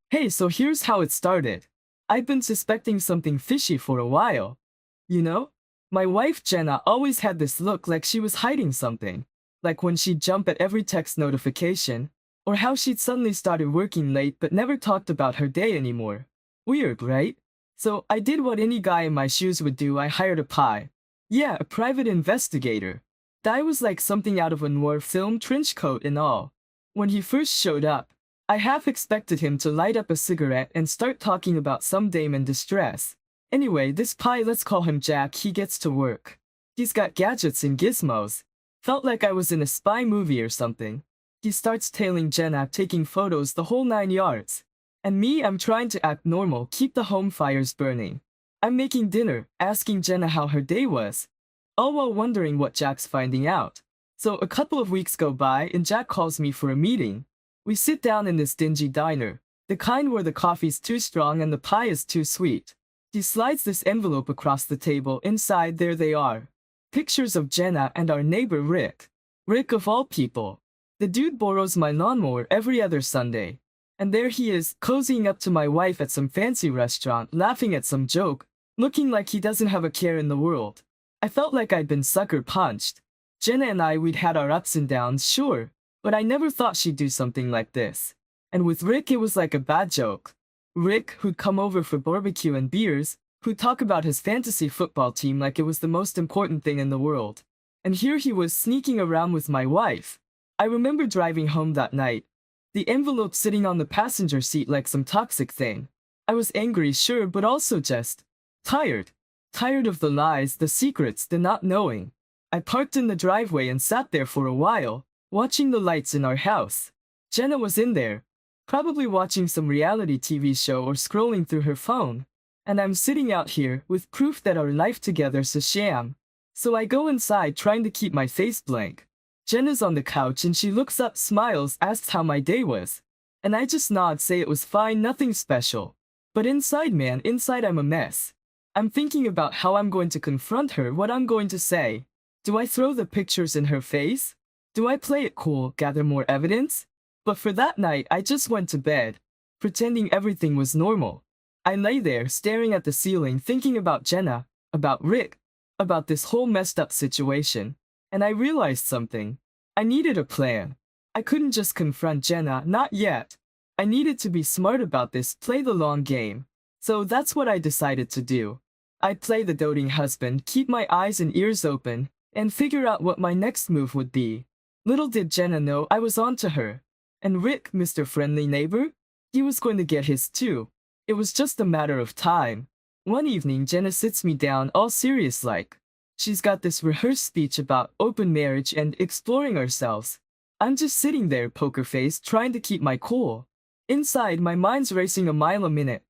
Hey, so here's how it started. I've been suspecting something fishy for a while. You know? My wife Jenna always had this look like she was hiding something. Like when she'd jump at every text notification, or how she'd suddenly started working late but never talked about her day anymore. Weird, right? So I did what any guy in my shoes would do. I hired a pie. Yeah, a private investigator. Guy was like something out of a noir film, trench coat and all. When he first showed up, I half expected him to light up a cigarette and start talking about some dame in distress. Anyway, this pie, let's call him Jack, he gets to work. He's got gadgets and gizmos. Felt like I was in a spy movie or something. He starts tailing Jenna, taking photos, the whole 9 yards. And me, I'm trying to act normal, keep the home fires burning. I'm making dinner, asking Jenna how her day was, all while wondering what Jack's finding out. So a couple of weeks go by and Jack calls me for a meeting. We sit down in this dingy diner, the kind where the coffee's too strong and the pie is too sweet. He slides this envelope across the table. Inside, there they are. Pictures of Jenna and our neighbor Rick. Rick of all people. The dude borrows my lawnmower every other Sunday. And there he is, cozying up to my wife at some fancy restaurant, laughing at some joke, looking like he doesn't have a care in the world. I felt like I'd been sucker punched. Jenna and we'd had our ups and downs, sure, but I never thought she'd do something like this. And with Rick, it was like a bad joke. Rick, who'd come over for barbecue and beers, who'd talk about his fantasy football team like it was the most important thing in the world. And here he was sneaking around with my wife. I remember driving home that night, the envelope sitting on the passenger seat like some toxic thing. I was angry, sure, but also just tired. Tired of the lies, the secrets, the not knowing. I parked in the driveway and sat there for a while, watching the lights in our house. Jenna was in there, probably watching some reality TV show or scrolling through her phone. And I'm sitting out here with proof that our life together's a sham. So I go inside trying to keep my face blank. Jenna's on the couch and she looks up, smiles, asks how my day was. And I just nod, say it was fine, nothing special. But inside, man, inside I'm a mess. I'm thinking about how I'm going to confront her, what I'm going to say. Do I throw the pictures in her face? Do I play it cool, gather more evidence? But for that night, I just went to bed, pretending everything was normal. I lay there, staring at the ceiling, thinking about Jenna, about Rick, about this whole messed up situation. And I realized something. I needed a plan. I couldn't just confront Jenna, not yet. I needed to be smart about this, play the long game. So that's what I decided to do. I'd play the doting husband, keep my eyes and ears open, and figure out what my next move would be. Little did Jenna know I was onto her. And Rick, Mr. Friendly Neighbor? He was going to get his too. It was just a matter of time. One evening, Jenna sits me down all serious-like. She's got this rehearsed speech about open marriage and exploring ourselves. I'm just sitting there, poker-faced, trying to keep my cool. Inside, my mind's racing a mile a minute,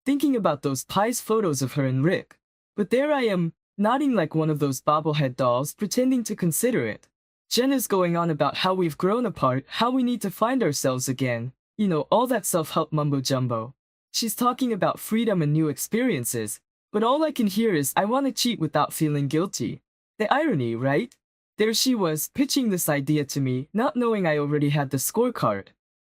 thinking about those pies photos of her and Rick. But there I am, nodding like one of those bobblehead dolls, pretending to consider it. Jenna's going on about how we've grown apart, how we need to find ourselves again. You know, all that self-help mumbo-jumbo. She's talking about freedom and new experiences, but all I can hear is I want to cheat without feeling guilty. The irony, right? There she was, pitching this idea to me, not knowing I already had the scorecard.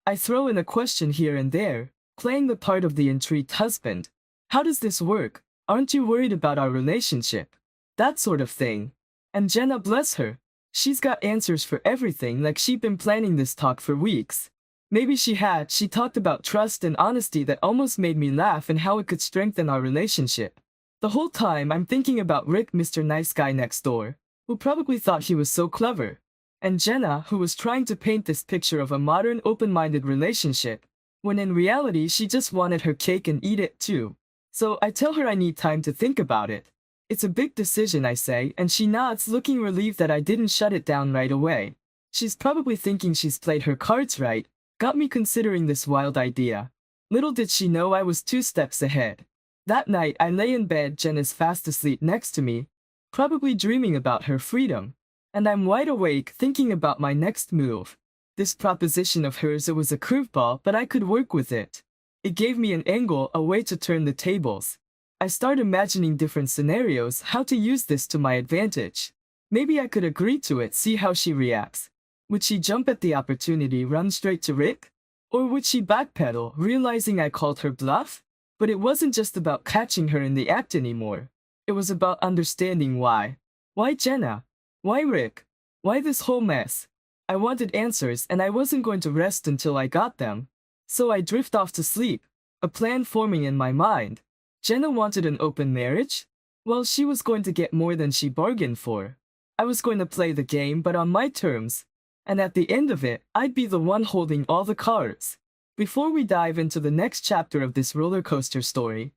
I throw in a question here and there, playing the part of the intrigued husband. How does this work? Aren't you worried about our relationship? That sort of thing. And Jenna, bless her, she's got answers for everything, like she'd been planning this talk for weeks. Maybe she had. She talked about trust and honesty that almost made me laugh and how it could strengthen our relationship. The whole time I'm thinking about Rick, Mr. Nice Guy next door, who probably thought he was so clever. And Jenna, who was trying to paint this picture of a modern, open-minded relationship, when in reality she just wanted her cake and eat it too. So I tell her I need time to think about it. It's a big decision, I say, and she nods, looking relieved that I didn't shut it down right away. She's probably thinking she's played her cards right, got me considering this wild idea. Little did she know I was 2 steps ahead. That night I lay in bed, Jenna's fast asleep next to me, probably dreaming about her freedom. And I'm wide awake, thinking about my next move. This proposition of hers, it was a curveball, but I could work with it. It gave me an angle, a way to turn the tables. I start imagining different scenarios, how to use this to my advantage. Maybe I could agree to it, see how she reacts. Would she jump at the opportunity, run straight to Rick? Or would she backpedal, realizing I called her bluff? But it wasn't just about catching her in the act anymore. It was about understanding why. Why Jenna? Why Rick? Why this whole mess? I wanted answers and I wasn't going to rest until I got them. So I drift off to sleep, a plan forming in my mind. Jenna wanted an open marriage? Well, she was going to get more than she bargained for. I was going to play the game but on my terms. And at the end of it, I'd be the one holding all the cards. Before we dive into the next chapter of this roller coaster story,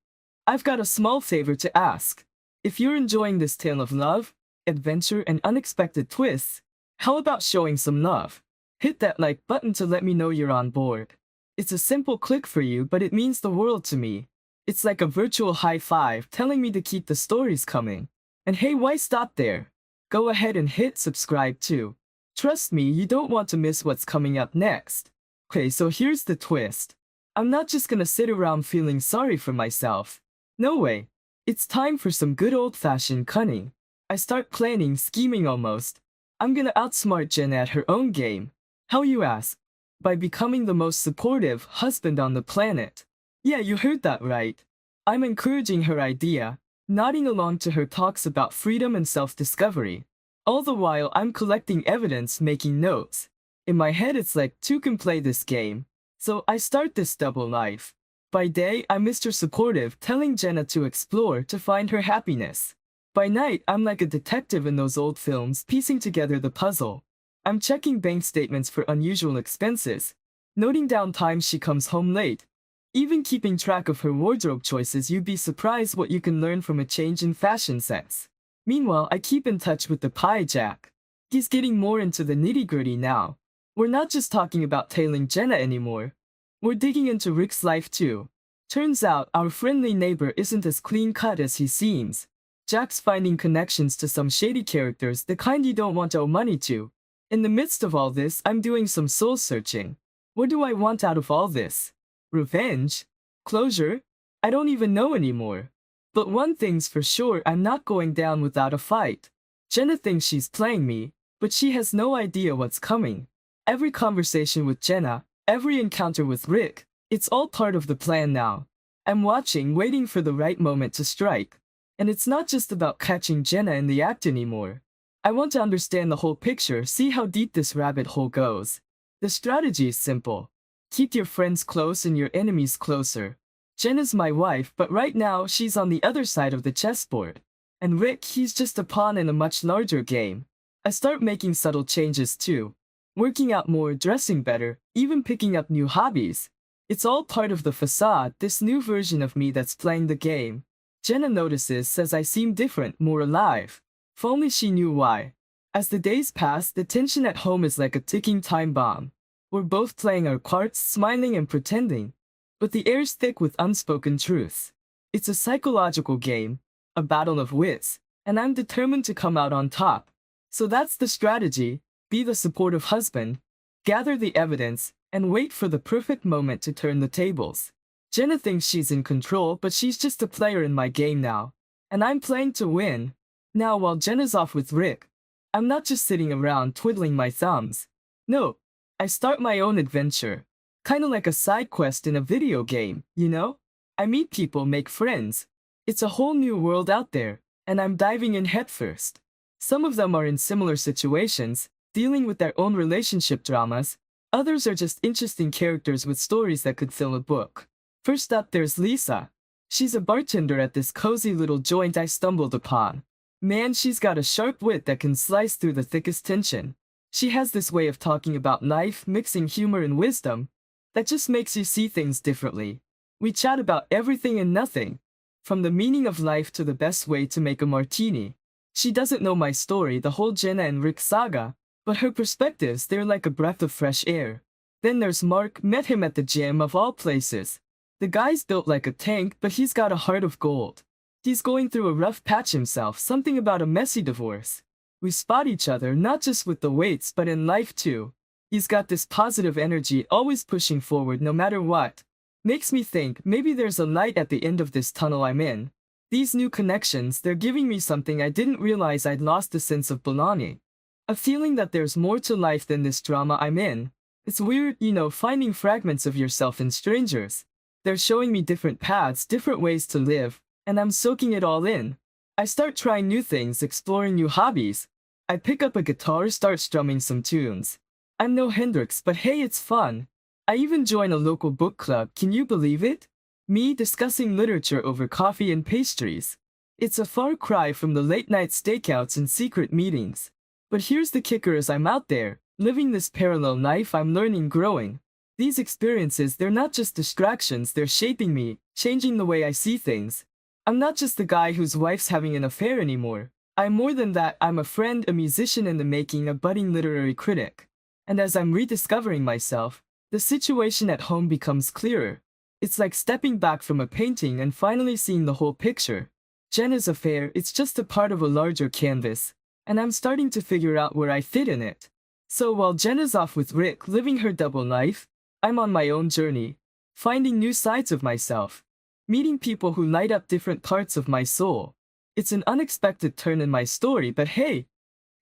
I've got a small favor to ask. If you're enjoying this tale of love, adventure, and unexpected twists, how about showing some love? Hit that like button to let me know you're on board. It's a simple click for you, but it means the world to me. It's like a virtual high five telling me to keep the stories coming. And hey, why stop there? Go ahead and hit subscribe too. Trust me, you don't want to miss what's coming up next. Okay, so here's the twist. I'm not just gonna sit around feeling sorry for myself. No way. It's time for some good old-fashioned cunning. I start planning, scheming almost. I'm gonna outsmart Jen at her own game. How, you ask? By becoming the most supportive husband on the planet. Yeah, you heard that right. I'm encouraging her idea, nodding along to her talks about freedom and self-discovery. All the while I'm collecting evidence, making notes. In my head it's like two can play this game. So I start this double life. By day, I'm Mr. Supportive, telling Jenna to explore to find her happiness. By night, I'm like a detective in those old films, piecing together the puzzle. I'm checking bank statements for unusual expenses, noting down times she comes home late, even keeping track of her wardrobe choices. You'd be surprised what you can learn from a change in fashion sense. Meanwhile, I keep in touch with the pie Jack. He's getting more into the nitty-gritty now. We're not just talking about tailing Jenna anymore. We're digging into Rick's life too. Turns out, our friendly neighbor isn't as clean-cut as he seems. Jack's finding connections to some shady characters, the kind you don't want to owe money to. In the midst of all this, I'm doing some soul-searching. What do I want out of all this? Revenge? Closure? I don't even know anymore. But one thing's for sure, I'm not going down without a fight. Jenna thinks she's playing me, but she has no idea what's coming. Every conversation with Jenna, every encounter with Rick, it's all part of the plan now. I'm watching, waiting for the right moment to strike. And it's not just about catching Jenna in the act anymore. I want to understand the whole picture, see how deep this rabbit hole goes. The strategy is simple. Keep your friends close and your enemies closer. Jenna's my wife, but right now she's on the other side of the chessboard. And Rick, he's just a pawn in a much larger game. I start making subtle changes too. Working out more, dressing better, even picking up new hobbies. It's all part of the facade, this new version of me that's playing the game. Jenna notices, says I seem different, more alive. If only she knew why. As the days pass, the tension at home is like a ticking time bomb. We're both playing our parts, smiling and pretending. But the air's thick with unspoken truths. It's a psychological game, a battle of wits, and I'm determined to come out on top. So that's the strategy, be the supportive husband, gather the evidence, and wait for the perfect moment to turn the tables. Jenna thinks she's in control, but she's just a player in my game now. And I'm playing to win. Now while Jenna's off with Rick, I'm not just sitting around twiddling my thumbs. No, I start my own adventure. Kinda like a side quest in a video game, you know? I meet people, make friends. It's a whole new world out there, and I'm diving in headfirst. Some of them are in similar situations, dealing with their own relationship dramas. Others are just interesting characters with stories that could fill a book. First up, there's Lisa. She's a bartender at this cozy little joint I stumbled upon. Man, she's got a sharp wit that can slice through the thickest tension. She has this way of talking about life, mixing humor and wisdom, that just makes you see things differently. We chat about everything and nothing, from the meaning of life to the best way to make a martini. She doesn't know my story, the whole Jenna and Rick saga, but her perspectives, they're like a breath of fresh air. Then there's Mark, met him at the gym of all places. The guy's built like a tank, but he's got a heart of gold. He's going through a rough patch himself, something about a messy divorce. We spot each other, not just with the weights, but in life too. He's got this positive energy, always pushing forward no matter what. Makes me think, maybe there's a light at the end of this tunnel I'm in. These new connections, they're giving me something I didn't realize I'd lost, a sense of belonging. A feeling that there's more to life than this drama I'm in. It's weird, finding fragments of yourself in strangers. They're showing me different paths, different ways to live, and I'm soaking it all in. I start trying new things, exploring new hobbies. I pick up a guitar, start strumming some tunes. I'm no Hendrix, but hey, it's fun. I even join a local book club, can you believe it? Me discussing literature over coffee and pastries. It's a far cry from the late-night stakeouts and secret meetings. But here's the kicker: as I'm out there, living this parallel life, I'm learning, growing. These experiences, they're not just distractions, they're shaping me, changing the way I see things. I'm not just the guy whose wife's having an affair anymore. I'm more than that. I'm a friend, a musician in the making, a budding literary critic. And as I'm rediscovering myself, the situation at home becomes clearer. It's like stepping back from a painting and finally seeing the whole picture. Jenna's affair, it's just a part of a larger canvas, and I'm starting to figure out where I fit in it. So while Jenna's off with Rick, living her double life, I'm on my own journey, finding new sides of myself, meeting people who light up different parts of my soul. It's an unexpected turn in my story, but hey,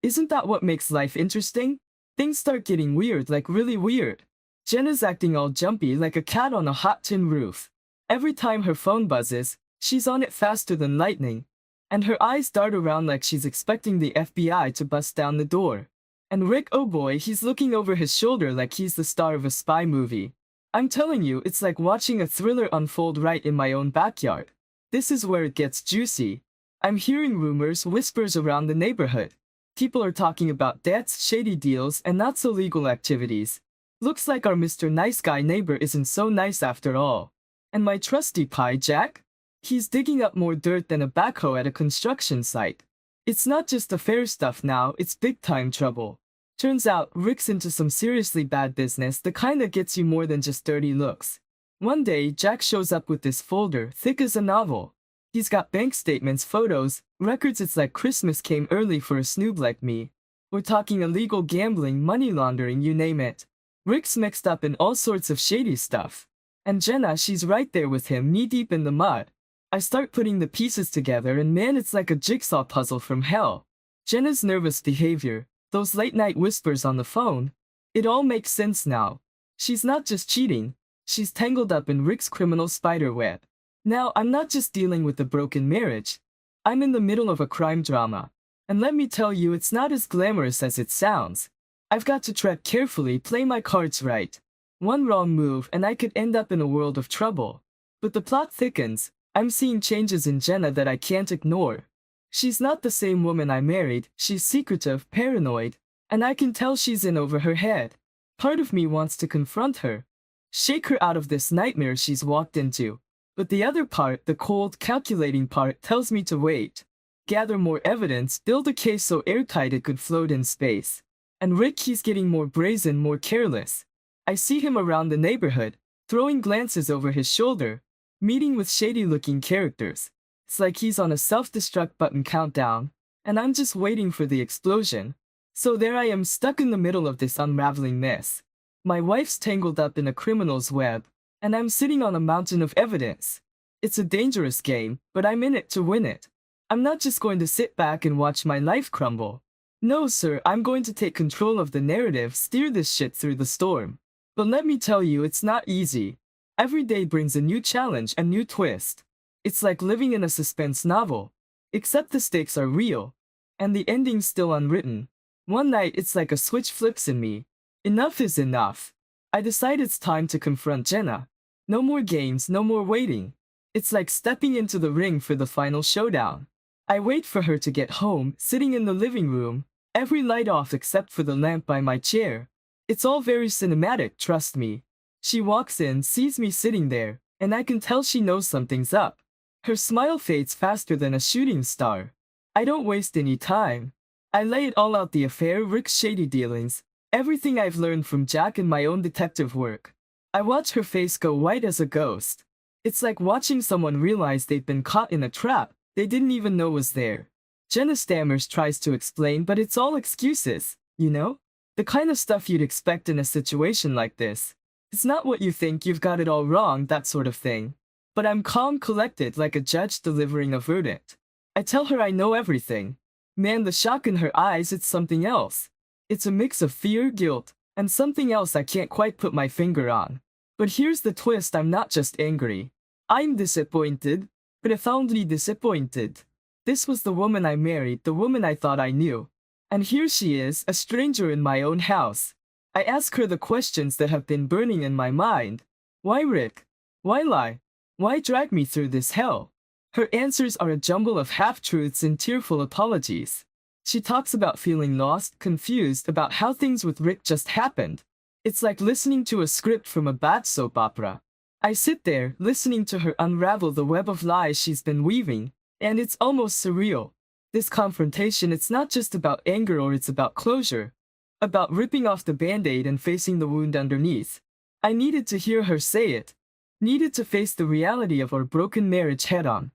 isn't that what makes life interesting? Things start getting weird, like really weird. Jenna's acting all jumpy like a cat on a hot tin roof. Every time her phone buzzes, she's on it faster than lightning, and her eyes dart around like she's expecting the FBI to bust down the door. And Rick, oh boy, he's looking over his shoulder like he's the star of a spy movie. I'm telling you, it's like watching a thriller unfold right in my own backyard. This is where it gets juicy. I'm hearing rumors, whispers around the neighborhood. People are talking about debts, shady deals, and not so legal activities. Looks like our Mr. Nice Guy neighbor isn't so nice after all. And my trusty pie, Jack? He's digging up more dirt than a backhoe at a construction site. It's not just affair stuff now, it's big-time trouble. Turns out, Rick's into some seriously bad business, the kind that gets you more than just dirty looks. One day, Jack shows up with this folder, thick as a novel. He's got bank statements, photos, records. It's like Christmas came early for a snoob like me. We're talking illegal gambling, money laundering, you name it. Rick's mixed up in all sorts of shady stuff. And Jenna, she's right there with him, knee-deep in the mud. I start putting the pieces together and man, it's like a jigsaw puzzle from hell. Jenna's nervous behavior, those late-night whispers on the phone, it all makes sense now. She's not just cheating, she's tangled up in Rick's criminal spiderweb. Now, I'm not just dealing with a broken marriage. I'm in the middle of a crime drama. And let me tell you, it's not as glamorous as it sounds. I've got to tread carefully, play my cards right. One wrong move and I could end up in a world of trouble. But the plot thickens. I'm seeing changes in Jenna that I can't ignore. She's not the same woman I married, she's secretive, paranoid, and I can tell she's in over her head. Part of me wants to confront her, shake her out of this nightmare she's walked into. But the other part, the cold, calculating part, tells me to wait. Gather more evidence, build a case so airtight it could float in space. And Rick, he's getting more brazen, more careless. I see him around the neighborhood, throwing glances over his shoulder, meeting with shady-looking characters. It's like he's on a self-destruct button countdown, and I'm just waiting for the explosion. So there I am, stuck in the middle of this unraveling mess. My wife's tangled up in a criminal's web, and I'm sitting on a mountain of evidence. It's a dangerous game, but I'm in it to win it. I'm not just going to sit back and watch my life crumble. No, sir, I'm going to take control of the narrative, steer this shit through the storm. But let me tell you, it's not easy. Every day brings a new challenge, a new twist. It's like living in a suspense novel. Except the stakes are real, and the ending's still unwritten. One night, it's like a switch flips in me. Enough is enough. I decide it's time to confront Jenna. No more games, no more waiting. It's like stepping into the ring for the final showdown. I wait for her to get home, sitting in the living room, every light off except for the lamp by my chair. It's all very cinematic, trust me. She walks in, sees me sitting there, and I can tell she knows something's up. Her smile fades faster than a shooting star. I don't waste any time. I lay it all out: the affair, Rick's shady dealings, everything I've learned from Jack and my own detective work. I watch her face go white as a ghost. It's like watching someone realize they've been caught in a trap they didn't even know was there. Jenna stammers, tries to explain, but it's all excuses, you know? The kind of stuff you'd expect in a situation like this. It's not what you think, you've got it all wrong, that sort of thing. But I'm calm, collected, like a judge delivering a verdict. I tell her I know everything. Man, the shock in her eyes, it's something else. It's a mix of fear, guilt, And something else I can't quite put my finger on. But here's the twist, I'm not just angry. I'm disappointed, profoundly disappointed. This was the woman I married, the woman I thought I knew. And here she is, a stranger in my own house. I ask her the questions that have been burning in my mind. Why Rick? Why lie? Why drag me through this hell? Her answers are a jumble of half-truths and tearful apologies. She talks about feeling lost, confused about how things with Rick just happened. It's like listening to a script from a bad soap opera. I sit there, listening to her unravel the web of lies she's been weaving, and it's almost surreal. This confrontation, it's not just about anger or it's about closure. About ripping off the band-aid and facing the wound underneath. I needed to hear her say it. Needed to face the reality of our broken marriage head-on.